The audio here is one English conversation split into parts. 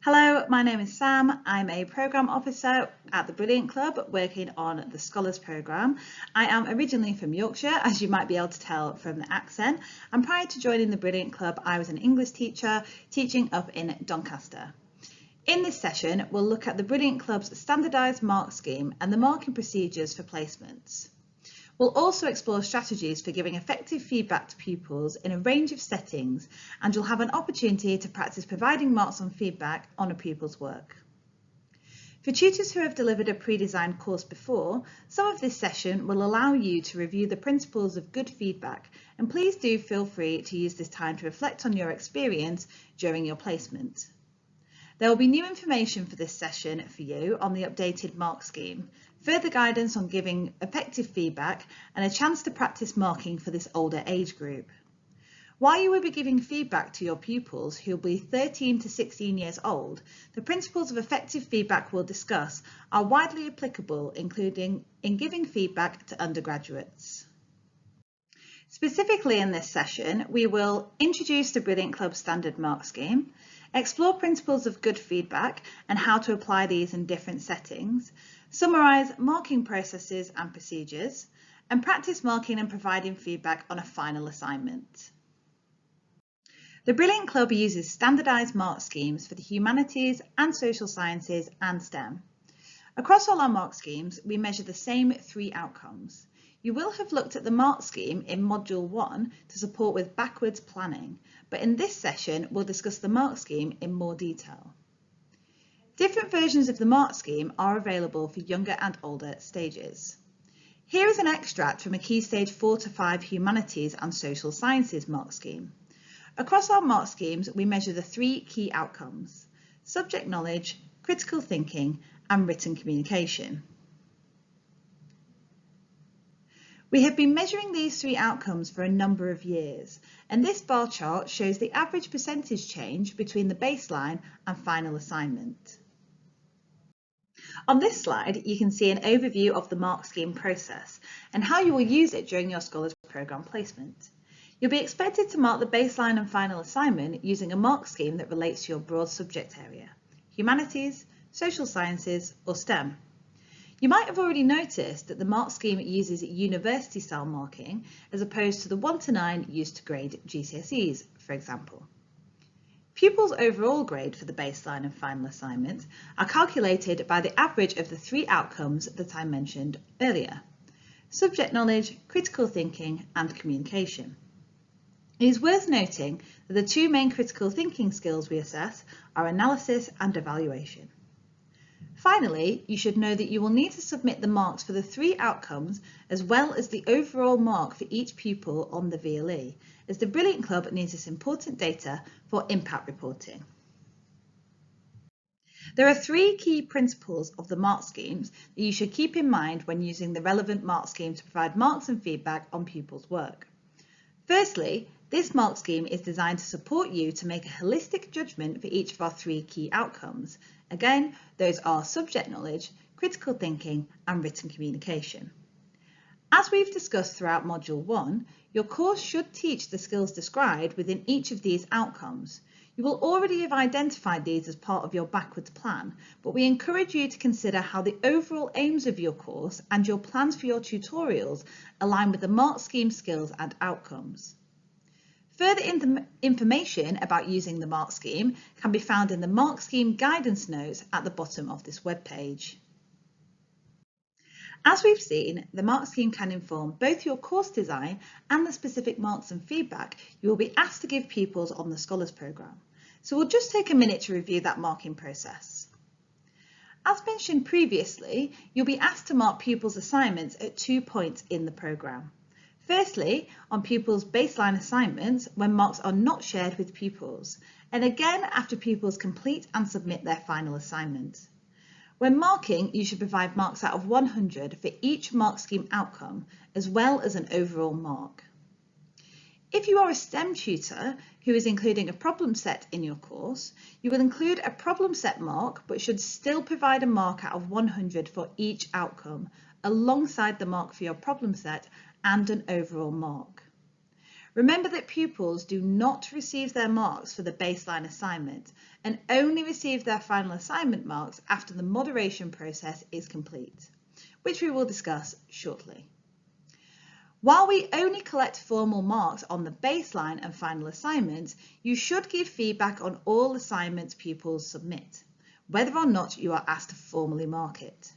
Hello, my name is Sam. I'm a Programme Officer at the Brilliant Club working on the Scholars Programme. I am originally from Yorkshire, as you might be able to tell from the accent, and prior to joining the Brilliant Club, I was an English teacher teaching up in Doncaster. In this session, we'll look at the Brilliant Club's standardised mark scheme and the marking procedures for placements. We'll also explore strategies for giving effective feedback to pupils in a range of settings, and you'll have an opportunity to practice providing marks on feedback on a pupil's work. For tutors who have delivered a pre-designed course before, some of this session will allow you to review the principles of good feedback, and please do feel free to use this time to reflect on your experience during your placement. There will be new information for this session for you on the updated mark scheme, further guidance on giving effective feedback, and a chance to practice marking for this older age group. While you will be giving feedback to your pupils who will be 13 to 16 years old, the principles of effective feedback we'll discuss are widely applicable, including in giving feedback to undergraduates. Specifically in this session, we will introduce the Brilliant Club standard mark scheme, explore principles of good feedback and how to apply these in different settings, summarise marking processes and procedures, and practice marking and providing feedback on a final assignment. The Brilliant Club uses standardised mark schemes for the humanities and social sciences and STEM. Across all our mark schemes, we measure the same 3 outcomes. You will have looked at the mark scheme in Module 1 to support with backwards planning, but in this session we'll discuss the mark scheme in more detail. Different versions of the mark scheme are available for younger and older stages. Here is an extract from a Key Stage 4 to 5 Humanities and Social Sciences mark scheme. Across our mark schemes, we measure the 3 key outcomes: subject knowledge, critical thinking, and written communication. We have been measuring these 3 outcomes for a number of years, and this bar chart shows the average percentage change between the baseline and final assignment. On this slide, you can see an overview of the mark scheme process and how you will use it during your Scholars Programme placement. You'll be expected to mark the baseline and final assignment using a mark scheme that relates to your broad subject area: humanities, social sciences, or STEM. You might have already noticed that the mark scheme uses university-style marking as opposed to the 1 to 9 used to grade GCSEs, for example. Pupils' overall grade for the baseline and final assignment are calculated by the average of the 3 outcomes that I mentioned earlier: subject knowledge, critical thinking, and communication. It is worth noting that the 2 main critical thinking skills we assess are analysis and evaluation. Finally, you should know that you will need to submit the marks for the 3 outcomes as well as the overall mark for each pupil on the VLE, as the Brilliant Club needs this important data for impact reporting. There are 3 key principles of the mark schemes that you should keep in mind when using the relevant mark scheme to provide marks and feedback on pupils' work. Firstly, this mark scheme is designed to support you to make a holistic judgment for each of our 3 key outcomes. Again, those are subject knowledge, critical thinking, and written communication. As we've discussed throughout Module 1, your course should teach the skills described within each of these outcomes. You will already have identified these as part of your backwards plan, but we encourage you to consider how the overall aims of your course and your plans for your tutorials align with the mark scheme skills and outcomes. Further information about using the mark scheme can be found in the mark scheme guidance notes at the bottom of this webpage. As we've seen, the mark scheme can inform both your course design and the specific marks and feedback you will be asked to give pupils on the Scholars Programme. So we'll just take a minute to review that marking process. As mentioned previously, you'll be asked to mark pupils' assignments at 2 points in the programme. Firstly, on pupils' baseline assignments when marks are not shared with pupils, and again after pupils complete and submit their final assignment. When marking, you should provide marks out of 100 for each mark scheme outcome, as well as an overall mark. If you are a STEM tutor who is including a problem set in your course, you will include a problem set mark but should still provide a mark out of 100 for each outcome, alongside the mark for your problem set and an overall mark. Remember that pupils do not receive their marks for the baseline assignment and only receive their final assignment marks after the moderation process is complete, which we will discuss shortly. While we only collect formal marks on the baseline and final assignments, you should give feedback on all assignments pupils submit, whether or not you are asked to formally mark it.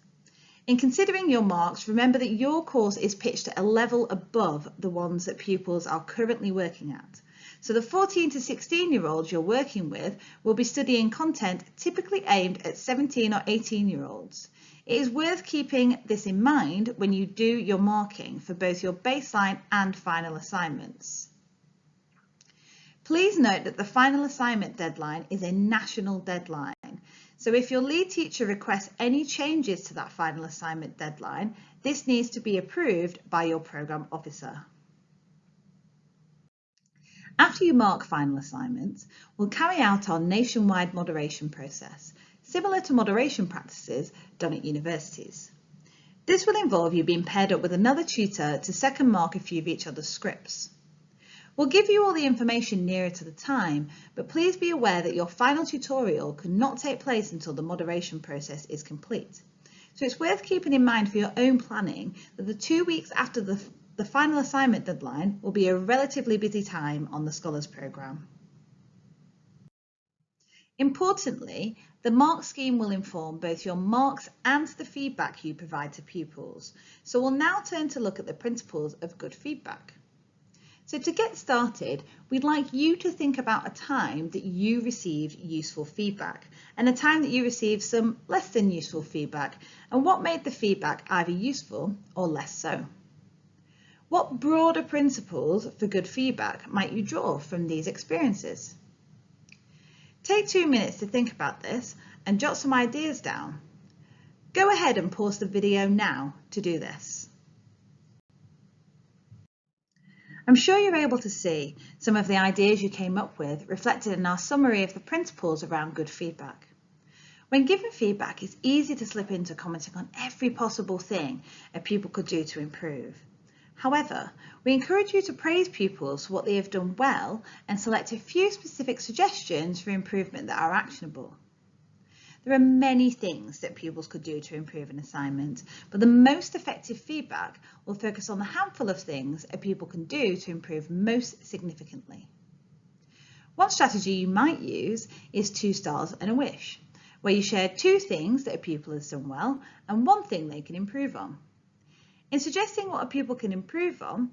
In considering your marks, remember that your course is pitched at a level above the ones that pupils are currently working at. So the 14 to 16-year-olds you're working with will be studying content typically aimed at 17 or 18-year-olds. It is worth keeping this in mind when you do your marking for both your baseline and final assignments. Please note that the final assignment deadline is a national deadline. So if your lead teacher requests any changes to that final assignment deadline, this needs to be approved by your programme officer. After you mark final assignments, we'll carry out our nationwide moderation process, similar to moderation practices done at universities. This will involve you being paired up with another tutor to second mark a few of each other's scripts. We'll give you all the information nearer to the time, but please be aware that your final tutorial cannot take place until the moderation process is complete. So it's worth keeping in mind for your own planning that the 2 weeks after the final assignment deadline will be a relatively busy time on the Scholars Programme. Importantly, the mark scheme will inform both your marks and the feedback you provide to pupils. So we'll now turn to look at the principles of good feedback. So to get started, we'd like you to think about a time that you received useful feedback and a time that you received some less than useful feedback and what made the feedback either useful or less so. What broader principles for good feedback might you draw from these experiences? Take 2 minutes to think about this and jot some ideas down. Go ahead and pause the video now to do this. I'm sure you're able to see some of the ideas you came up with reflected in our summary of the principles around good feedback. When given feedback, it's easy to slip into commenting on every possible thing a pupil could do to improve. However, we encourage you to praise pupils for what they have done well and select a few specific suggestions for improvement that are actionable. There are many things that pupils could do to improve an assignment, but the most effective feedback will focus on the handful of things a pupil can do to improve most significantly. One strategy you might use is 2 stars and a wish, where you share 2 things that a pupil has done well and 1 thing they can improve on. In suggesting what a pupil can improve on,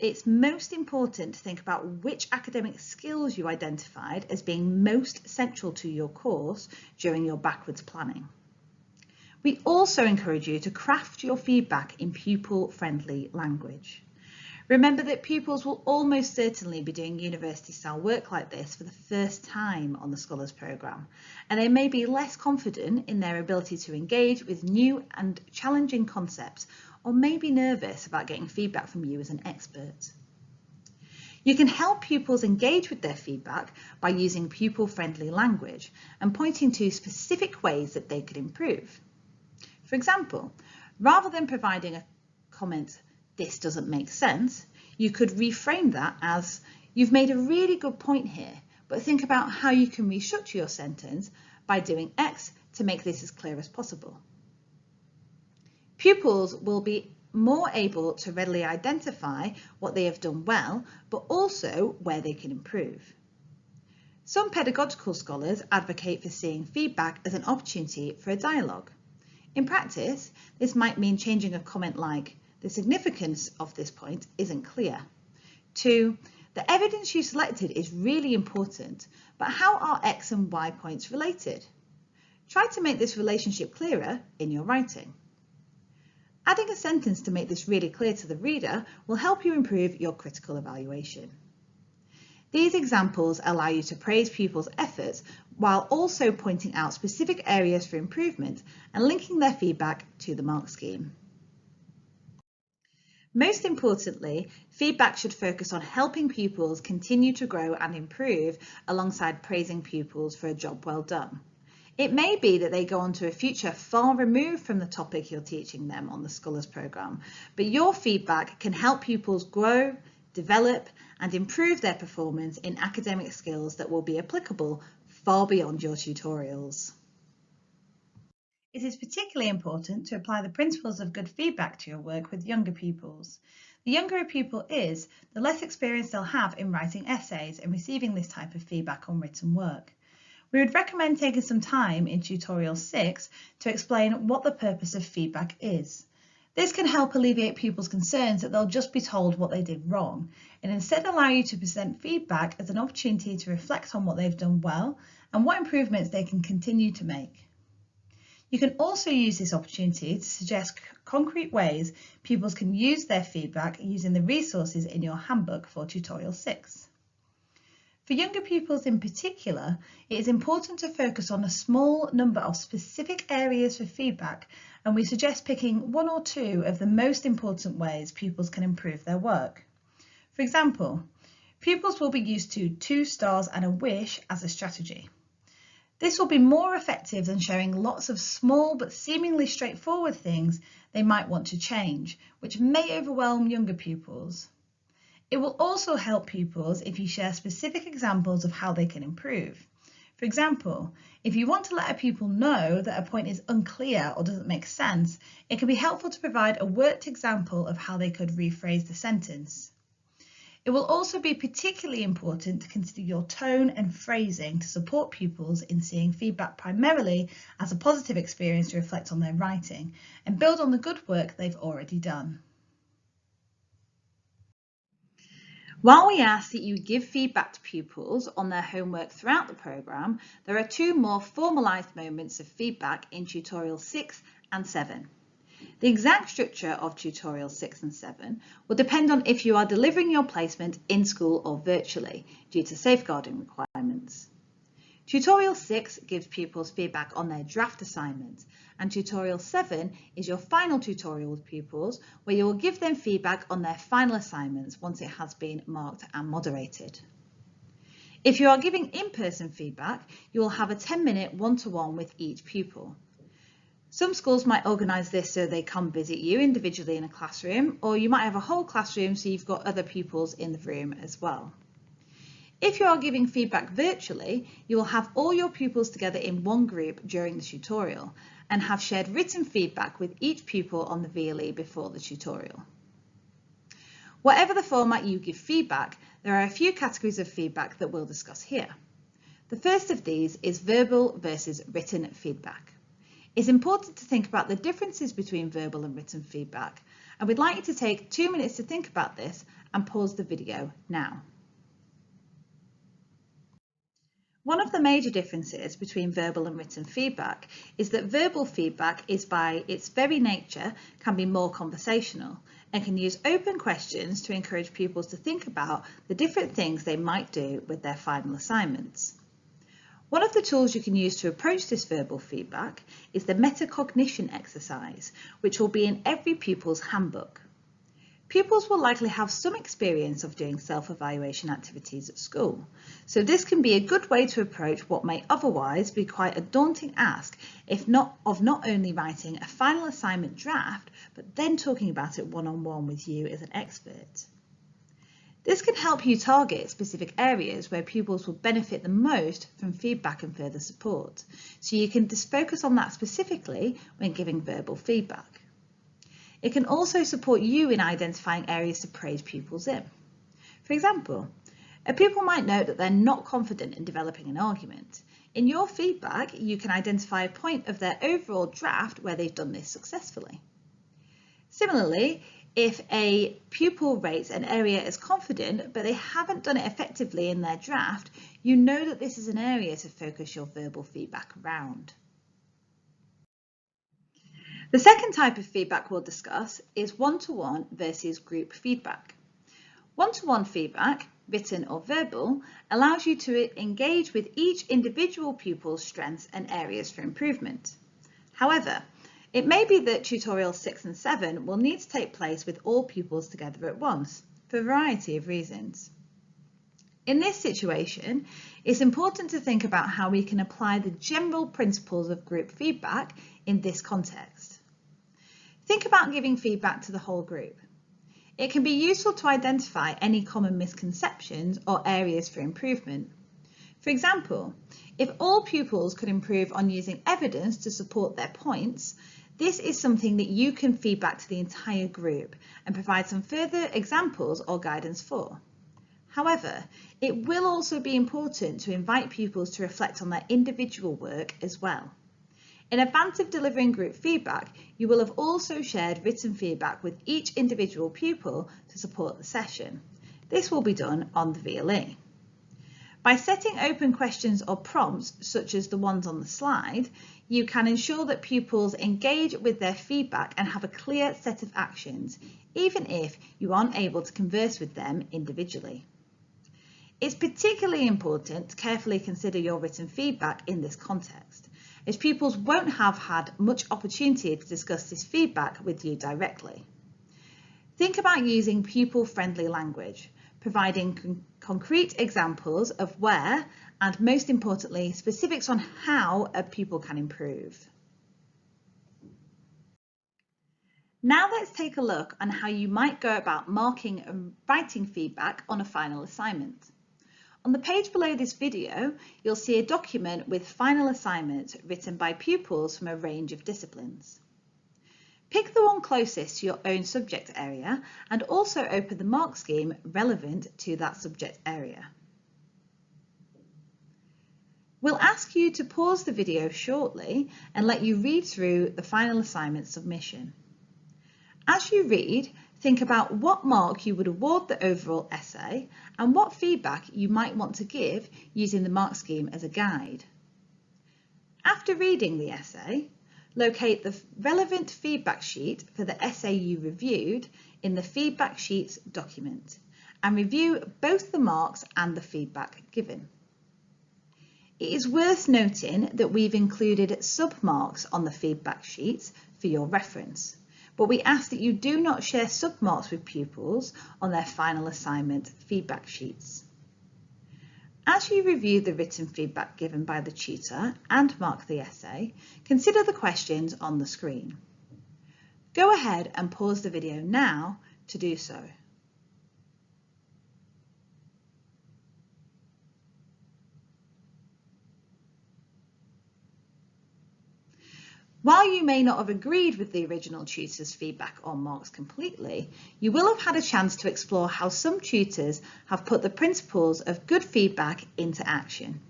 it's most important to think about which academic skills you identified as being most central to your course during your backwards planning. We also encourage you to craft your feedback in pupil-friendly language. Remember that pupils will almost certainly be doing university-style work like this for the first time on the Scholars Programme, and they may be less confident in their ability to engage with new and challenging concepts, or may be nervous about getting feedback from you as an expert. You can help pupils engage with their feedback by using pupil-friendly language and pointing to specific ways that they could improve. For example, rather than providing a comment, "This doesn't make sense," you could reframe that as, "You've made a really good point here, but think about how you can restructure your sentence by doing X to make this as clear as possible." Pupils will be more able to readily identify what they have done well, but also where they can improve. Some pedagogical scholars advocate for seeing feedback as an opportunity for a dialogue. In practice, this might mean changing a comment like, "The significance of this point isn't clear," to, "The evidence you selected is really important, but how are X and Y points related? Try to make this relationship clearer in your writing." Adding a sentence to make this really clear to the reader will help you improve your critical evaluation. These examples allow you to praise pupils' efforts while also pointing out specific areas for improvement and linking their feedback to the mark scheme. Most importantly, feedback should focus on helping pupils continue to grow and improve alongside praising pupils for a job well done. It may be that they go on to a future far removed from the topic you're teaching them on the Scholars Programme, but your feedback can help pupils grow, develop and improve their performance in academic skills that will be applicable far beyond your tutorials. It is particularly important to apply the principles of good feedback to your work with younger pupils. The younger a pupil is, the less experience they'll have in writing essays and receiving this type of feedback on written work. We would recommend taking some time in Tutorial 6 to explain what the purpose of feedback is. This can help alleviate pupils' concerns that they'll just be told what they did wrong, and instead allow you to present feedback as an opportunity to reflect on what they've done well and what improvements they can continue to make. You can also use this opportunity to suggest concrete ways pupils can use their feedback using the resources in your handbook for Tutorial 6. For younger pupils in particular, it is important to focus on a small number of specific areas for feedback, and we suggest picking 1 or 2 of the most important ways pupils can improve their work. For example, pupils will be used to 2 stars and a wish as a strategy. This will be more effective than showing lots of small but seemingly straightforward things they might want to change, which may overwhelm younger pupils. It will also help pupils if you share specific examples of how they can improve. For example, if you want to let a pupil know that a point is unclear or doesn't make sense, it can be helpful to provide a worked example of how they could rephrase the sentence. It will also be particularly important to consider your tone and phrasing to support pupils in seeing feedback primarily as a positive experience to reflect on their writing and build on the good work they've already done. While we ask that you give feedback to pupils on their homework throughout the programme, there are 2 more formalised moments of feedback in Tutorial 6 and 7. The exact structure of Tutorial 6 and 7 will depend on if you are delivering your placement in school or virtually, due to safeguarding requirements. Tutorial 6 gives pupils feedback on their draft assignment, and Tutorial 7 is your final tutorial with pupils, where you will give them feedback on their final assignments once it has been marked and moderated. If you are giving in-person feedback, you will have a 10-minute one-to-one with each pupil. Some schools might organise this so they come visit you individually in a classroom, or you might have a whole classroom so you've got other pupils in the room as well. If you are giving feedback virtually, you will have all your pupils together in one group during the tutorial and have shared written feedback with each pupil on the VLE before the tutorial. Whatever the format you give feedback, there are a few categories of feedback that we'll discuss here. The first of these is verbal versus written feedback. It's important to think about the differences between verbal and written feedback, and we'd like you to take 2 minutes to think about this and pause the video now. One of the major differences between verbal and written feedback is that verbal feedback is by its very nature can be more conversational and can use open questions to encourage pupils to think about the different things they might do with their final assignments. One of the tools you can use to approach this verbal feedback is the metacognition exercise, which will be in every pupil's handbook. Pupils will likely have some experience of doing self-evaluation activities at school, so this can be a good way to approach what may otherwise be quite a daunting ask of not only writing a final assignment draft, but then talking about it one-on-one with you as an expert. This can help you target specific areas where pupils will benefit the most from feedback and further support, so you can just focus on that specifically when giving verbal feedback. It can also support you in identifying areas to praise pupils in. For example, a pupil might note that they're not confident in developing an argument. In your feedback, you can identify a point of their overall draft where they've done this successfully. Similarly, if a pupil rates an area as confident, but they haven't done it effectively in their draft, you know that this is an area to focus your verbal feedback around. The second type of feedback we'll discuss is one-to-one versus group feedback. One-to-one feedback, written or verbal, allows you to engage with each individual pupil's strengths and areas for improvement. However, it may be that Tutorial 6 and 7 will need to take place with all pupils together at once, for a variety of reasons. In this situation, it's important to think about how we can apply the general principles of group feedback in this context. Think about giving feedback to the whole group. It can be useful to identify any common misconceptions or areas for improvement. For example, if all pupils could improve on using evidence to support their points, this is something that you can feed back to the entire group and provide some further examples or guidance for. However, it will also be important to invite pupils to reflect on their individual work as well. In advance of delivering group feedback, you will have also shared written feedback with each individual pupil to support the session. This will be done on the VLE. By setting open questions or prompts, such as the ones on the slide, you can ensure that pupils engage with their feedback and have a clear set of actions, even if you aren't able to converse with them individually. It's particularly important to carefully consider your written feedback in this context, as pupils won't have had much opportunity to discuss this feedback with you directly. Think about using pupil-friendly language, providing concrete examples of where, and most importantly, specifics on how a pupil can improve. Now let's take a look on how you might go about marking and writing feedback on a final assignment. On the page below this video, you'll see a document with final assignments written by pupils from a range of disciplines. Pick the one closest to your own subject area and also open the mark scheme relevant to that subject area. We'll ask you to pause the video shortly and let you read through the final assignment submission. As you read, think about what mark you would award the overall essay and what feedback you might want to give using the mark scheme as a guide. After reading the essay, locate the relevant feedback sheet for the essay you reviewed in the feedback sheets document and review both the marks and the feedback given. It is worth noting that we've included sub-marks on the feedback sheets for your reference, but we ask that you do not share sub-marks with pupils on their final assignment feedback sheets. As you review the written feedback given by the tutor and mark the essay, consider the questions on the screen. Go ahead and pause the video now to do so. While you may not have agreed with the original tutor's feedback or marks completely, you will have had a chance to explore how some tutors have put the principles of good feedback into action.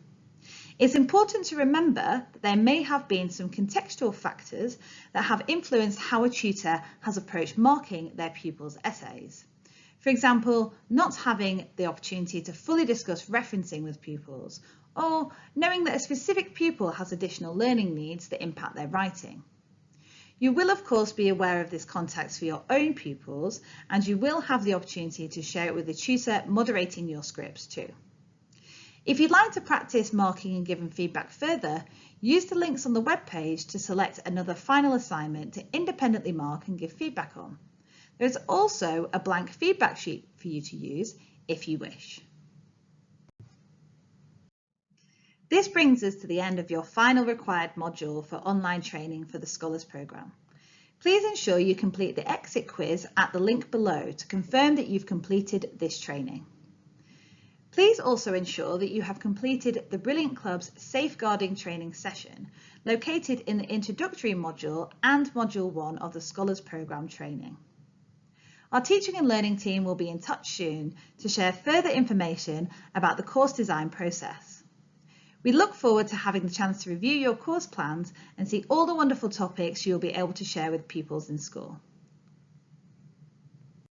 It's important to remember that there may have been some contextual factors that have influenced how a tutor has approached marking their pupils' essays. For example, not having the opportunity to fully discuss referencing with pupils, or knowing that a specific pupil has additional learning needs that impact their writing. You will of course be aware of this context for your own pupils, and you will have the opportunity to share it with the tutor moderating your scripts too. If you'd like to practice marking and giving feedback further, use the links on the webpage to select another final assignment to independently mark and give feedback on. There's also a blank feedback sheet for you to use if you wish. This brings us to the end of your final required module for online training for the Scholars Programme. Please ensure you complete the exit quiz at the link below to confirm that you've completed this training. Please also ensure that you have completed the Brilliant Club's Safeguarding Training session, located in the Introductory module and Module 1 of the Scholars Programme training. Our teaching and learning team will be in touch soon to share further information about the course design process. We look forward to having the chance to review your course plans and see all the wonderful topics you'll be able to share with pupils in school.